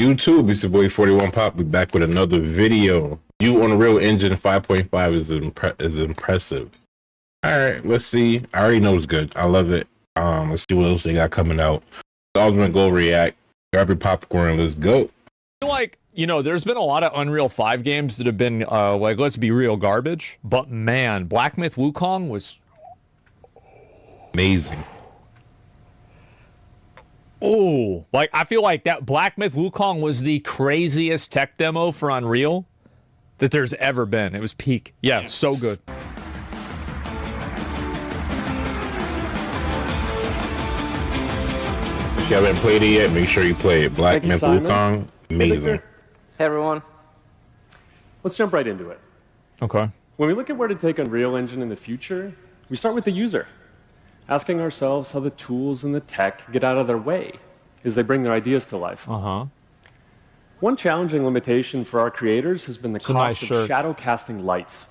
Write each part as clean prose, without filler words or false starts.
YouTube, it's your boy 41 Pop. We back with another video. New Unreal Engine 5.5 is impressive. All right, let's see. I already know it's good. I love it. Let's see what else they got coming out. So I'm gonna go react. Grab your popcorn. Let's go. Like, you know, there's been a lot of Unreal 5 games that have been like, let's be real, garbage. But man, Black Myth Wukong was amazing. Oh, like I feel like that Black Myth Wukong was the craziest tech demo for Unreal that there's ever been. It was peak. Yeah, so good. If you haven't played it yet, make sure you play it. Black Myth Wukong, amazing. Hey everyone. Let's jump right into it. Okay. When we look at where to take Unreal Engine in the future, we start with the user, asking ourselves how the tools and the tech get out of their way as they bring their ideas to life. One challenging limitation for our creators has been the cost of shadow casting lights.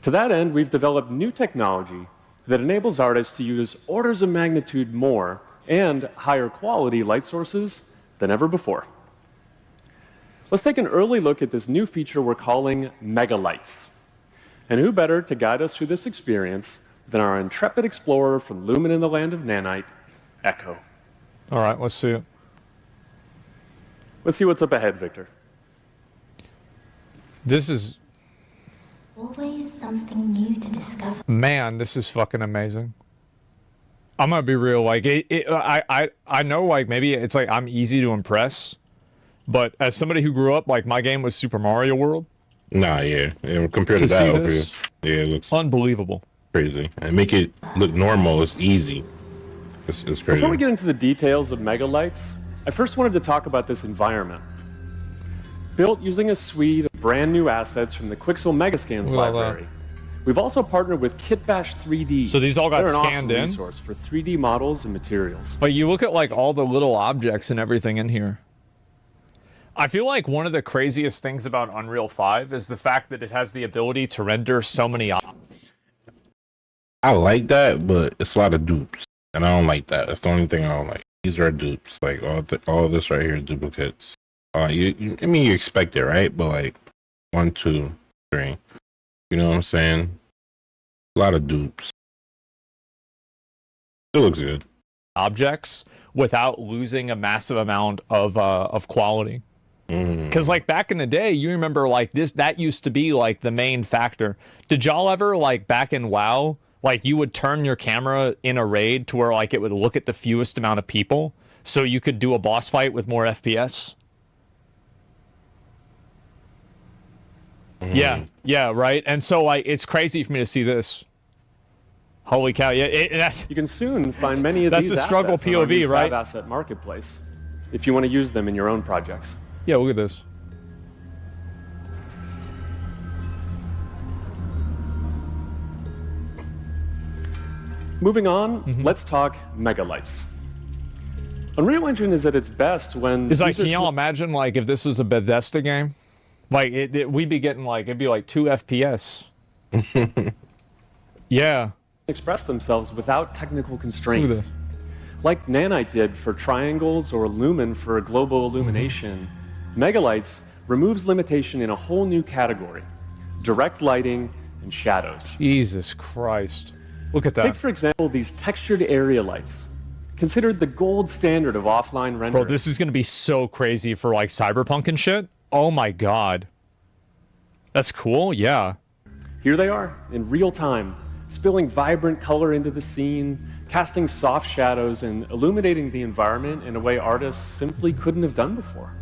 To that end, we've developed new technology that enables artists to use orders of magnitude more and higher quality light sources than ever before. Let's take an early look at this new feature we're calling Mega Lights. And who better to guide us through this experience than our intrepid explorer from Lumen in the land of Nanite, Echo. All right, let's see it. Let's see what's up ahead, Victor. This is... always something new to discover. Man, this is fucking amazing. I'm gonna be real, like, I know, like, maybe it's like I'm easy to impress, but as somebody who grew up, like, my game was Super Mario World. Nah, yeah. Compared to that, this, yeah, it looks unbelievable. Crazy. And make it look normal. It's easy. It's crazy. Before we get into the details of Mega Lights, I first wanted to talk about this environment. Built using a suite of brand new assets from the Quixel Megascans library. We've also partnered with Kitbash 3D. So these all got They're scanned an awesome in resource for 3D models and materials. But you look at like all the little objects and everything in here. I feel like one of the craziest things about Unreal 5 is the fact that it has the ability to render so many objects. I like that, but it's a lot of dupes, and I don't like that. That's the only thing I don't like. These are dupes. Like all this right here, duplicates. I mean, you expect it, right? But like 1, 2, 3. You know what I'm saying? A lot of dupes. It looks good. Objects without losing a massive amount of quality. Because like back in the day, you remember like that used to be like the main factor. Did y'all ever like back in WoW, like you would turn your camera in a raid to where like it would look at the fewest amount of people so you could do a boss fight with more FPS? Yeah, right. And so like it's crazy for me to see this. Holy cow! Yeah, you can soon find many of these. That's the struggle POV, right? Asset marketplace, if you want to use them in your own projects. Yeah, look at this. Moving on, let's talk Mega Lights. Unreal Engine is at its best when... It's like, can y'all imagine, like, if this was a Bethesda game? Like, we'd be getting, like, it'd be like 2 FPS. Yeah. Express themselves without technical constraint. Look at this. Like Nanite did for triangles or Lumen for global illumination, Mega Lights removes limitation in a whole new category: direct lighting and shadows. Jesus Christ. Look at that. Take, for example, these textured area lights, considered the gold standard of offline rendering. Bro, this is going to be so crazy for, like, Cyberpunk and shit. Oh, my God. That's cool, yeah. Here they are, in real time, spilling vibrant color into the scene, casting soft shadows, and illuminating the environment in a way artists simply couldn't have done before.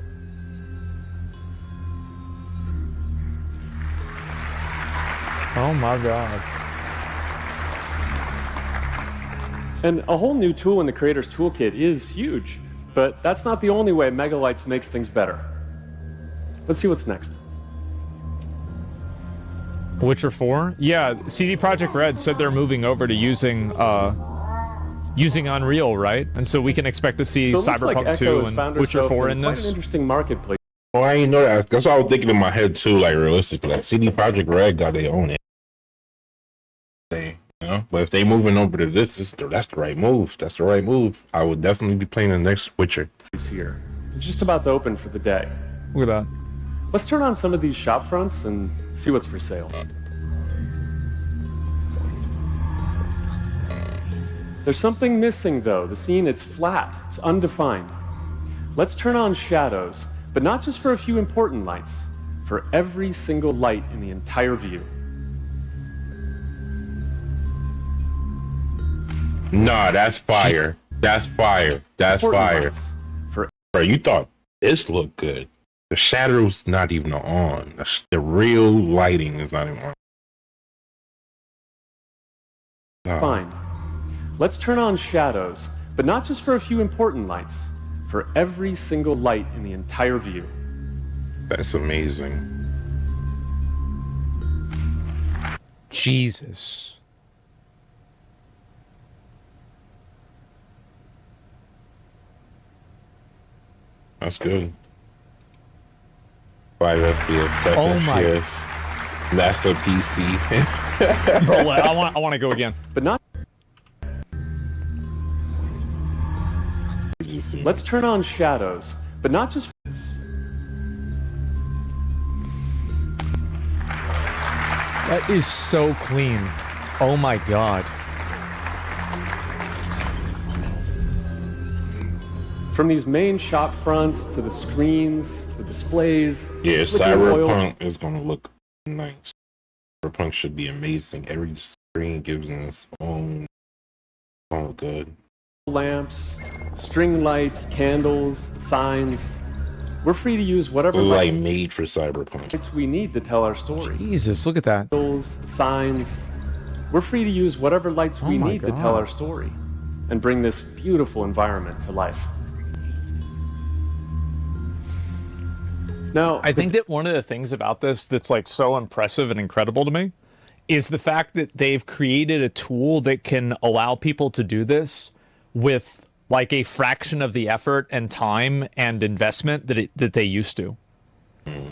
Oh my God. And a whole new tool in the Creator's Toolkit is huge, but that's not the only way Mega Lights makes things better. Let's see what's next. Witcher 4? Yeah, CD Projekt Red said they're moving over to using Unreal, right? And so we can expect to see Cyberpunk 2 and Witcher 4 in this. Quite an interesting marketplace. Oh, I didn't know that. That's what I was thinking in my head too. Like realistically, like CD Projekt Red got their own it. You know, but if they moving over to that's the right move. That's the right move. I would definitely be playing the next Witcher. Here, is just about to open for the day. Look at that. Let's turn on some of these shop fronts and see what's for sale. There's something missing though. The scene, it's flat, it's undefined. Let's turn on shadows, but not just for a few important lights, for every single light in the entire view. Nah, that's fire. That's fire. That's Important fire. lights for Bro, you thought this looked good. The shadow's not even on. The real lighting is not even on. Oh, fine. Let's turn on shadows, but not just for a few important lights, for every single light in the entire view. that's amazing. Jesus. That's good. 5 FPS, 7 Oh my- FPS. That's a PC. Bro, I want to go again. But not. Let's turn on shadows, but not just. That is so clean. Oh my god. From these main shop fronts to the screens, the displays. Yeah, flickering oil. Cyberpunk is gonna look nice. Cyberpunk should be amazing. Every screen gives it its own. Oh, good. Lamps, string lights, candles, signs. We're free to use whatever Like made for Cyberpunk. lights we need to tell our story. Jesus, look at that. Candles, signs. We're free to use whatever lights we Oh my need to God. tell our story and bring this beautiful environment to life. Now, I think that one of the things about this that's like so impressive and incredible to me is the fact that they've created a tool that can allow people to do this with like a fraction of the effort and time and investment that they used to.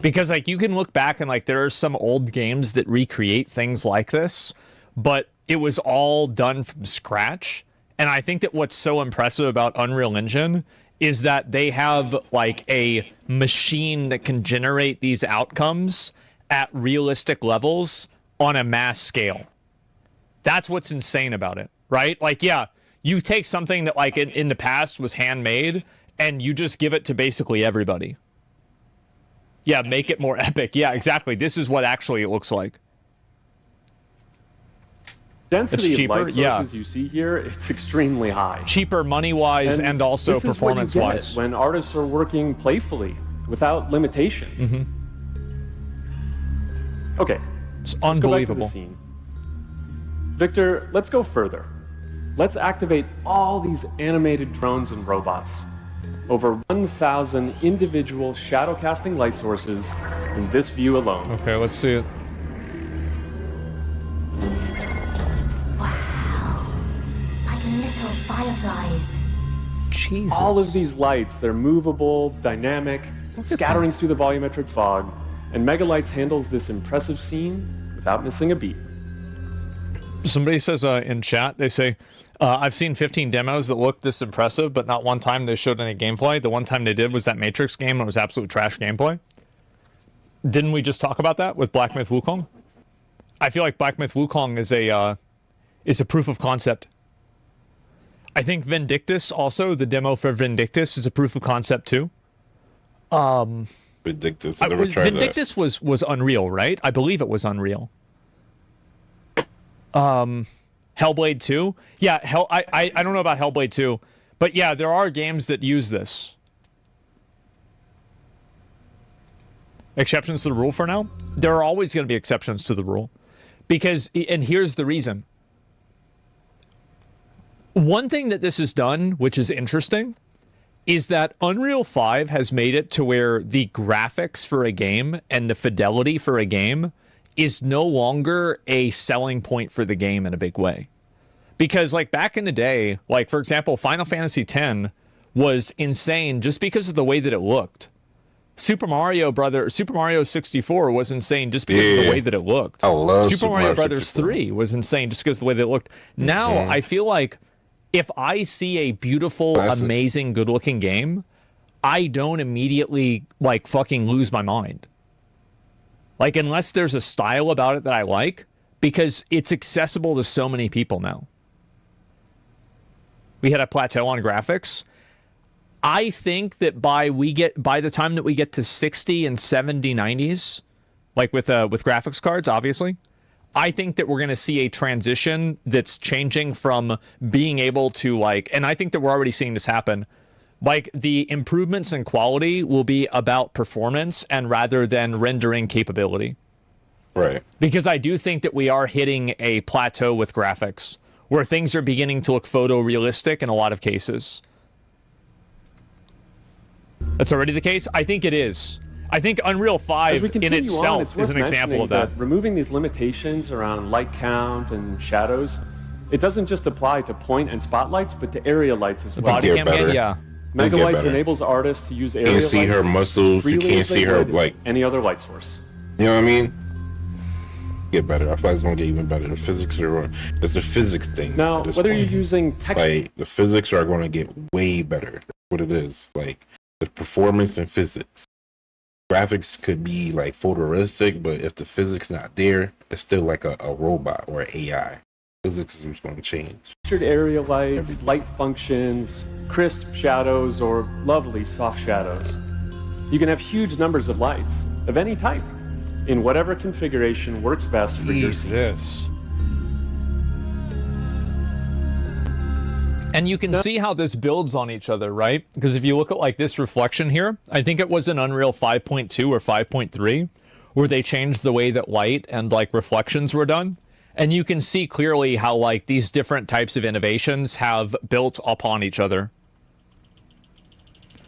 Because like you can look back and like there are some old games that recreate things like this, but it was all done from scratch. And I think that what's so impressive about Unreal Engine is that they have like a machine that can generate these outcomes at realistic levels on a mass scale. That's what's insane about it, right? Like, yeah, you take something that like in the past was handmade and you just give it to basically everybody. Yeah, make it more epic. Yeah, exactly. This is what actually it looks like. density it's cheaper, of light yeah. sources you see here, it's extremely high. Cheaper money-wise and also this is what you get performance-wise. when artists are working playfully, without limitation. Okay, It's let's go back to the unbelievable. scene. Victor, let's go further. Let's activate all these animated drones and robots. Over 1,000 individual shadow casting light sources in this view alone. Okay, let's see it. Like little fireflies. Jesus. All of these lights, they're movable, dynamic, scattering through the volumetric fog, and Megalights handles this impressive scene without missing a beat. Somebody says in chat, they say, I've seen 15 demos that look this impressive, but not one time they showed any gameplay. The one time they did was that Matrix game, and it was absolute trash gameplay. Didn't we just talk about that with Black Myth Wukong? I feel like Black Myth Wukong is a proof of concept. I think Vindictus also, the demo for Vindictus is a proof of concept too. Vindictus. I never tried Vindictus was Unreal, right? I believe it was Unreal. Hellblade 2? Yeah, I don't know about Hellblade 2, but yeah, there are games that use this. Exceptions to the rule for now? There are always going to be exceptions to the rule. Because, and here's the reason. One thing that this has done, which is interesting, is that Unreal 5 has made it to where the graphics for a game and the fidelity for a game is no longer a selling point for the game in a big way. Because like back in the day, like for example, Final Fantasy X was insane just because of the way that it looked. Super Mario 64 was insane just because of the way that it looked. I love Super Mario Brothers 64. 3 was insane just because of the way that it looked. Now I feel like if I see a beautiful, Classic. amazing, good-looking game, I don't immediately like fucking lose my mind. Like, unless there's a style about it that I like, because it's accessible to so many people now. We hit a plateau on graphics. I think that by the time that we get to 60 and 70 90s, like with graphics cards, obviously, I think that we're going to see a transition that's changing from being able to like, and I think that we're already seeing this happen. Like, the improvements in quality will be about performance and rather than rendering capability. Right. Because I do think that we are hitting a plateau with graphics where things are beginning to look photorealistic in a lot of cases. That's already the case? I think it is. I think Unreal 5 in itself is an example of that. Removing these limitations around light count and shadows, it doesn't just apply to point and spotlights, but to area lights as well. Body cam, yeah. Megalights enables artists to use area lights. You can't see her muscles. You can't see her like any other light source. You know what I mean? Get better. I feel like it's gonna get even better. The physics are. It's a physics thing. Now, whether you're using text, like the physics are going to get way better. That's what it is. Like the performance and physics. Graphics could be like photorealistic, but if the physics not there, it's still like a robot or an AI. Physics is going to change. Featured area lights, light functions, crisp shadows, or lovely soft shadows. You can have huge numbers of lights of any type in whatever configuration works best for your scene. And you can see how this builds on each other, right? Because if you look at like this reflection here, I think it was in Unreal 5.2 or 5.3 where they changed the way that light and like reflections were done. And you can see clearly how like these different types of innovations have built upon each other.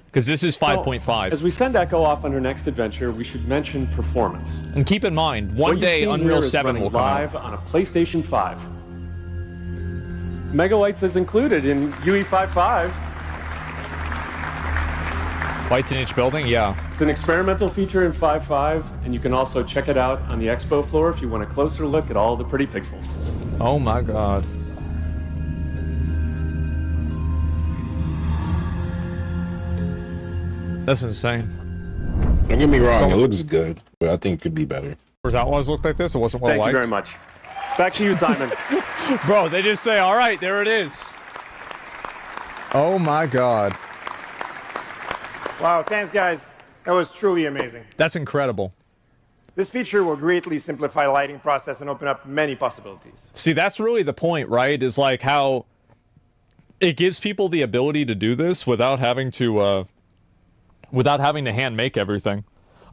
Because this is 5.5. As we send Echo off on her next adventure, we should mention performance. And keep in mind, one day Unreal 7 will come live out. On a PlayStation 5. Megalights is included in UE55. Lights in each building, yeah. It's an experimental feature in 5.5, and you can also check it out on the expo floor if you want a closer look at all the pretty pixels. Oh my god. That's insane. Don't get me wrong, it looks good, but I think it could be better. Does Outlaws look like this? It wasn't well liked. Thank you very much. Back to you, Simon. Bro, they just say, all right, there it is. Oh my god. Wow, thanks guys. That was truly amazing. That's incredible. This feature will greatly simplify the lighting process and open up many possibilities. See, that's really the point, right? Is like how it gives people the ability to do this without having to hand make everything.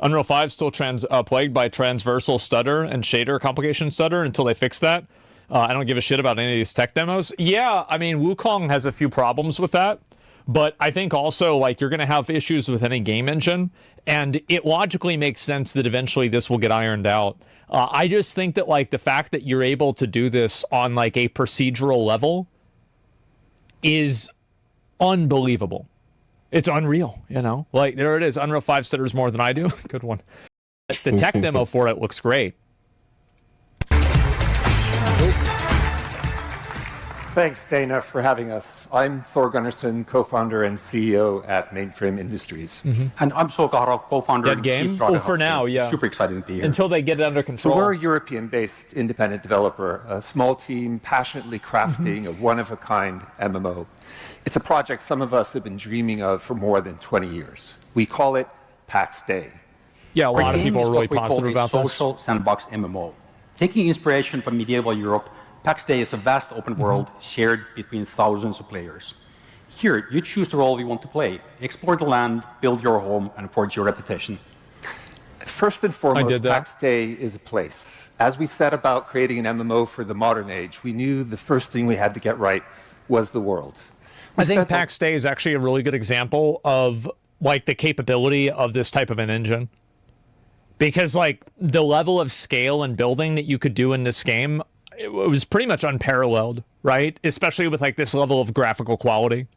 Unreal 5 still plagued by transversal stutter and shader complication stutter until they fix that. I don't give a shit about any of these tech demos. Yeah, I mean, Wukong has a few problems with that, but I think also like you're going to have issues with any game engine, and it logically makes sense that eventually this will get ironed out. I just think that like the fact that you're able to do this on like a procedural level is unbelievable. It's unreal, you know? Like, there it is. Unreal 5 stutters more than I do. Good one. The tech demo for it looks great. Thanks, Dana, for having us. I'm Thor Gunnarsson, co-founder and CEO at Mainframe Industries. And I'm Sokaro, co-founder Dead game? Well, for now, yeah. Super exciting to hear. Until they get it under So control. we're a European-based independent developer, a small team passionately crafting a one-of-a-kind MMO. It's a project some of us have been dreaming of for more than 20 years. We call it PAX Day. Yeah, a Our lot of game people is are really what we call positive a about this. social sandbox MMO. Taking inspiration from medieval Europe, PAX Day is a vast open world shared between thousands of players. Here, you choose the role you want to play, explore the land, build your home, and forge your reputation. First and I foremost, did that. PAX Day is a place. As we set about creating an MMO for the modern age, we knew the first thing we had to get right was the world. I think PAX Day is actually a really good example of like the capability of this type of an engine. Because like the level of scale and building that you could do in this game, it was pretty much unparalleled, right? Especially with like this level of graphical quality.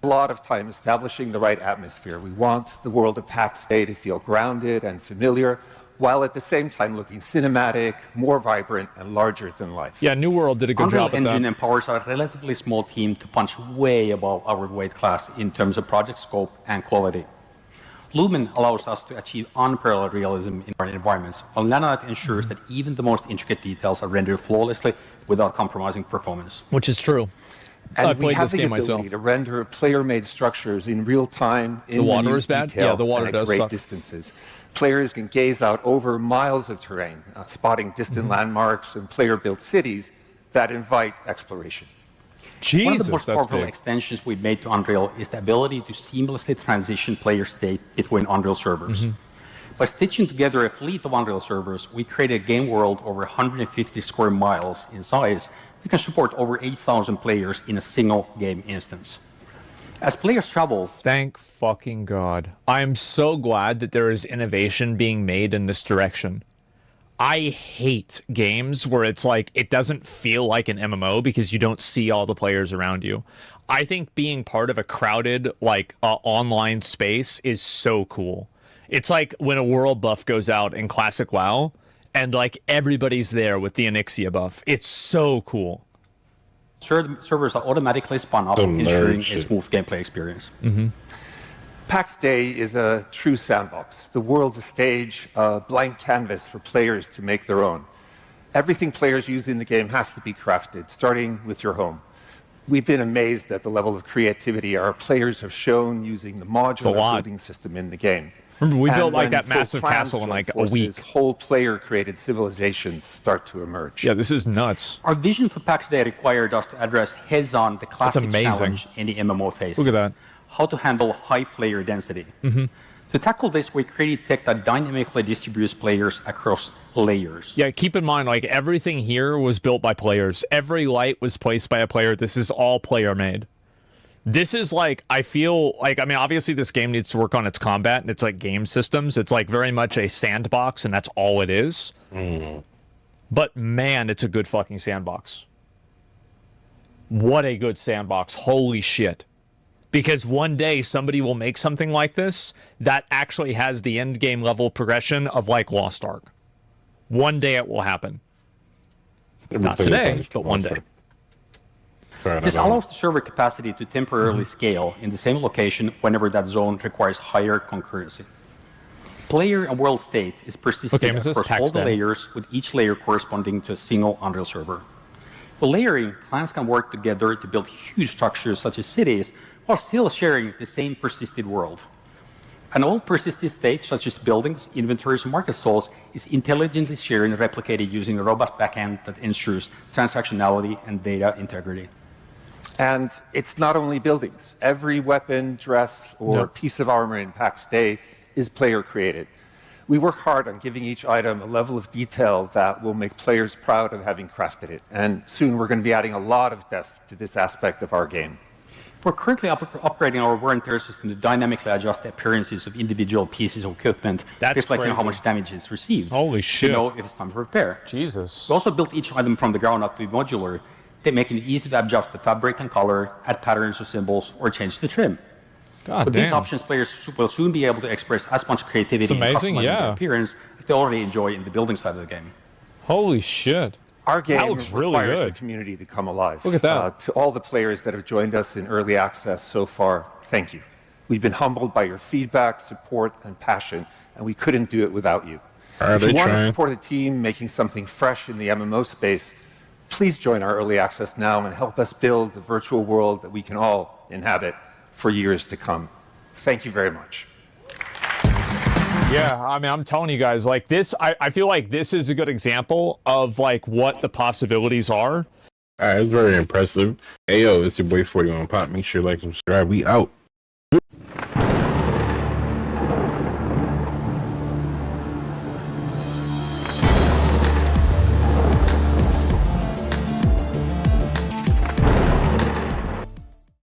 A lot of time establishing the right atmosphere. We want the world of PAX Day to feel grounded and familiar, while at the same time looking cinematic, more vibrant, and larger than life. Yeah, New World did a good Unreal job with Engine that. empowers a relatively small team to punch way above our weight class in terms of project scope and quality. Lumen allows us to achieve unparalleled realism in our environments, while Nanite ensures that even the most intricate details are rendered flawlessly without compromising performance. Which is true. I And we played have this the game ability myself. to render player-made structures in real time, in The water minute is bad? detail, Yeah, the water and at does great suck. distances. Players can gaze out over miles of terrain, spotting distant Mm-hmm. landmarks and player-built cities that invite exploration. Jesus, One of the most that's powerful big. extensions we've made to Unreal is the ability to seamlessly transition player state between Unreal servers. Mm-hmm. By stitching together a fleet of Unreal servers, we created a game world over 150 square miles in size that can support over 8,000 players in a single game instance. As players travel, Thank fucking God. I am so glad that there is innovation being made in this direction. I hate games where it's like it doesn't feel like an MMO because you don't see all the players around you. I think being part of a crowded like online space is so cool. It's like when a world buff goes out in classic WoW and like everybody's there with the Onyxia buff. It's so cool. servers are automatically spun up, Some nerd ensuring a shit. smooth gameplay experience. PAX Day is a true sandbox. The world's a stage, a blank canvas for players to make their own. Everything players use in the game has to be crafted, starting with your home. We've been amazed at the level of creativity our players have shown using the modular lot. building system in the game. Remember, we And built like when that full massive plans castle in join like a forces, week. Whole player-created civilizations start to emerge. Yeah, this is nuts. Our vision for PAX Day required us to address heads-on the classic amazing. challenge any MMO faces. Look at that. How to handle high player density. To tackle this, we created tech that dynamically distributes players across layers. Yeah, keep in mind, like everything here was built by players. Every light was placed by a player. This is all player made. This is like, I feel like, I mean, obviously this game needs to work on its combat and its like game systems. It's like very much a sandbox and that's all it is. But man, it's a good fucking sandbox. What a good sandbox. Holy shit. Because one day somebody will make something like this that actually has the end game level progression of like Lost Ark. One day it will happen. Not today, but one day. This allows the server capacity to temporarily scale in the same location whenever that zone requires higher concurrency. Player and world state is persistent Okay, Mrs. across all the Paxton. layers, with each layer corresponding to a single Unreal server. For layering, clans can work together to build huge structures such as cities, while still sharing the same persisted world. An all persisted state, such as buildings, inventories, and market stalls, is intelligently shared and replicated using a robust backend that ensures transactionality and data integrity. And it's not only buildings. Every weapon, dress, or Yep. piece of armor in PAX Day is player created. We work hard on giving each item a level of detail that will make players proud of having crafted it. And soon we're going to be adding a lot of depth to this aspect of our game. We're currently upgrading our wear and tear system to dynamically adjust the appearances of individual pieces of equipment, That's reflecting how crazy. much damage is received. Holy shit. To know if it's time for repair. Jesus. We also built each item from the ground up to be modular, making it easy to adjust the fabric and color, add patterns or symbols, or change the trim. God With these damn. options, players will soon be able to express as much creativity It's amazing, in customizing yeah. their appearance as they already enjoy in the building side of the game. Holy shit. Our game looks really requires the good. community to come alive. Look at that. To all the players that have joined us in early access so far, thank you. We've been humbled by your feedback, support, and passion, and we couldn't do it without you. Are If you they want to trying? support a team making something fresh in the MMO space, please join our early access now and help us build a virtual world that we can all inhabit for years to come. Thank you very much. Yeah, I mean, I'm telling you guys, like this, I feel like this is a good example of like what the possibilities are. All right, it's very impressive. Hey, yo, it's your boy 41 Pop. Make sure you like and subscribe. We out.